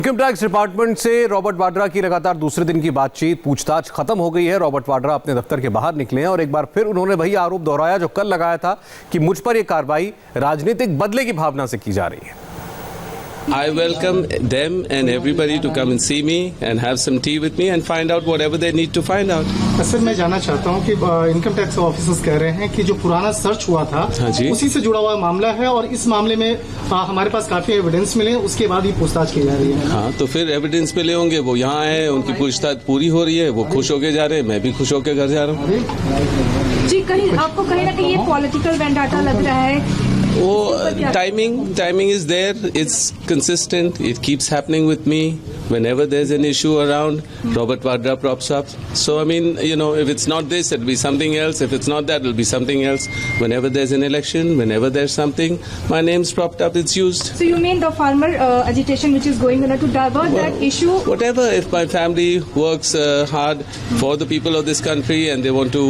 Income tax department से Robert Vadra की लगातार दूसरे दिन की बातचीत पूछताछ खत्म हो गई है। रॉबर्ट वाड्रा अपने दफ्तर के बाहर निकले हैं और एक बार फिर उन्होंने वही आरोप दोहराया जो कल लगाया था कि मुझ पर यह कार्रवाई राजनीतिक बदले की भावना से की जा रही है। I welcome them and everybody to come and see me and have some tea with me and find out whatever they need to find out. Sir मैं जानना चाहता हूं कि इनकम टैक्स ऑफिसर्स कह रहे हैं कि जो पुराना सर्च हुआ था उसी से जुड़ा हुआ मामला है और इस मामले में हमारे पास काफी एविडेंस मिले, उसके बाद ही पूछताछ की जा रही है। हाँ, तो फिर एविडेंस मिले होंगे, वो यहाँ आए, उनकी पूछताछ पूरी हो रही है, वो खुश होके जा रहे हैं, मैं भी खुश होके घर जा रहा हूँ। जी, कहीं आपको कहीं ना कहीं ये पॉलिटिकल वेंडाटा लग रहा है? वो timing is there. It's consistent. It keeps happening with me. Whenever there's an issue around, Robert Vadra props up. So I mean, if it's not this, it'll be something else. If it's not that, it'll be something else. Whenever there's an election, whenever there's something, my name's propped up. It's used. So you mean the farmer agitation which is going on to divert that issue? Whatever. If my family works hard for the people of this country and they want to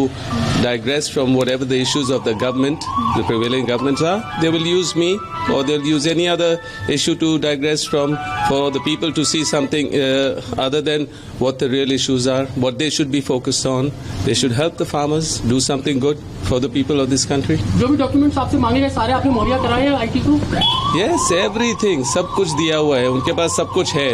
digress from whatever the issues of the government, the prevailing governments are, they will use me or they'll use any other issue to digress from for the people to see something other than what the real issues are, what they should be focused on. They should help the farmers, do something good for the people of this country. जो भी documents आपसे मांगे गए सारे आपने मुहैया कराए हैं आईटी को? Yes, everything, सब कुछ दिया हुआ है, उनके पास सब कुछ है.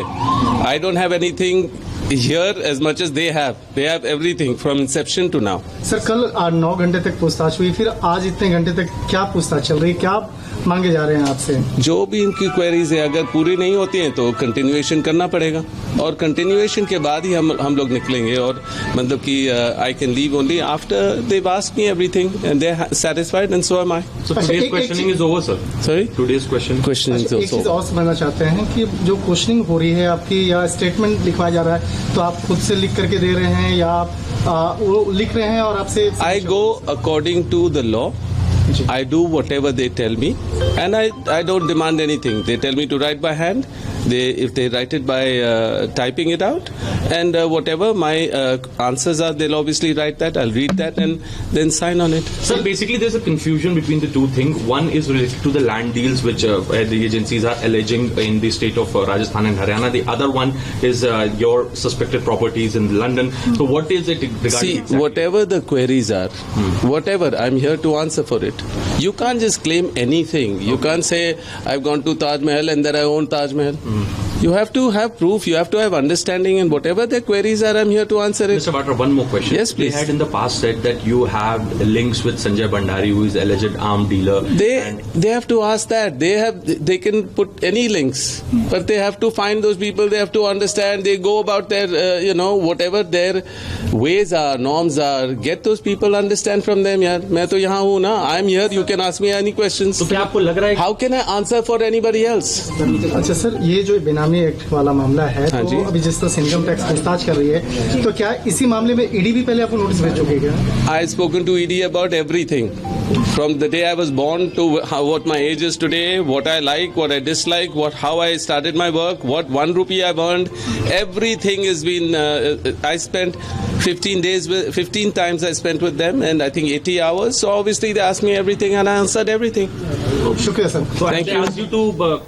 I don't have anything here as much as they have. They have everything from inception to now. Sir कल 9 घंटे तक पूछताछ हुई, फिर आज इतने घंटे तक क्या पूछताछ चल रही है, क्या मांगे जा रहे हैं आपसे? जो भी इनकी क्वेरीज है अगर पूरी नहीं होती हैं तो कंटिन्यूएशन करना पड़ेगा और कंटिन्यूएशन के बाद ही हम लोग निकलेंगे और मतलब कि I can leave only after they ask me everything and they are satisfied and so am I. So today's questioning is over, sir. Sorry? Today's questioning is एक चीज also. और समझना चाहते हैं कि जो क्वेश्चनिंग हो रही है आपकी या स्टेटमेंट लिखवाया जा रहा है तो आप खुद से लिख करके दे रहे हैं या आप वो लिख रहे हैं और आपसे? I go according to the law. I do whatever they tell me, and I don't demand anything. They tell me to write by hand. If they write it by typing it out, and whatever my answers are, they'll obviously write that. I'll read that and then sign on it. Sir, basically there's a confusion between the two things. One is related to the land deals which the agencies are alleging in the state of Rajasthan and Haryana. The other one is your suspected properties in London. So what is it regarding? See, exactly? whatever the queries are, whatever, I'm here to answer for it. You can't just claim anything. You can't say I've gone to Taj Mahal and that I own Taj Mahal. You have to have proof. You have to have understanding, and whatever their queries are, I'm here to answer it. Mr. Vadra, one more question. Yes, please. They had in the past said that you have links with Sanjay Bhandari, who is alleged armed dealer. They have to ask that. They can put any links, but they have to find those people. They have to understand. They go about their whatever their ways are, norms are. Get those people, understand from them. यार मैं तो यहाँ हूँ ना. I'm here. You can ask me any questions. तो क्या आपको लग रहा है? How can I answer for anybody else? अच्छा सर, ये जो बेनामी एक्ट वाला मामला है हाँ तो अभी जिस तरह से इनकम टैक्स पूछताछ कर रही है तो क्या इसी मामले में ईडी भी पहले आपको नोटिस भेज चुकी है क्या? I spoken to ED about everything. From the day I was born to what my age is today, what I like, what I dislike, how I started my work, what 1 rupee I've earned, everything has been. I spent 15 times I spent with them, and I think 80 hours. So obviously they asked me everything, and I answered everything. शुक्रिया sir. So Thank I you. asked you to